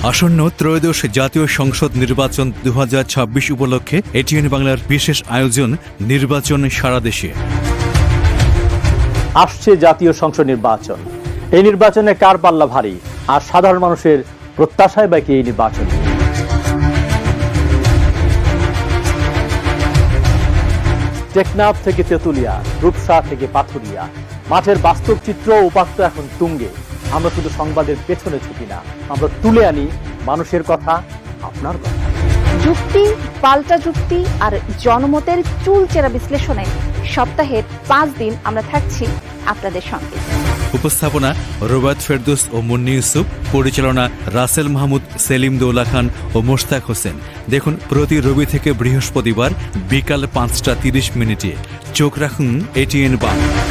আসন্ন ত্রয়োদশ জাতীয় সংসদ নির্বাচন 2026 উপলক্ষে এটিএন বাংলার বিশেষ আয়োজন নির্বাচন সারা দেশে। আসছে জাতীয় সংসদ নির্বাচন। এই নির্বাচনে কার পাল্লা ভারী, আর সাধারণ মানুষের প্রত্যাশায় বা কি এই নির্বাচন? টেকনাফ থেকে তেতুলিয়া, রূপসা থেকে পাথুরিয়া, মাঠের বাস্তব চিত্র উপাত্ত এখন তুঙ্গে। আমরা শুধু সংবাদের পেছনে ছুটি না, আমরা তুলে আনি মানুষের কথা, আপনার কথা। যুক্তি, পাল্টা যুক্তি আর জনমতের চুলচেরা বিশ্লেষণে সপ্তাহের 5 দিন আমরা থাকছি আপনাদের সঙ্গে। উপস্থাপনা রোবায়ত ফেরদৌস ও মুন্নি ইউসুফ, পরিচালনা রাসেল মাহমুদ, সেলিম দৌলা খান ও মোশতাক হোসেন। দেখুন প্রতি রবি থেকে বৃহস্পতিবার বিকাল 5টা 30 মিনিটে। চোখ রাখুন এটিএন বাংলা।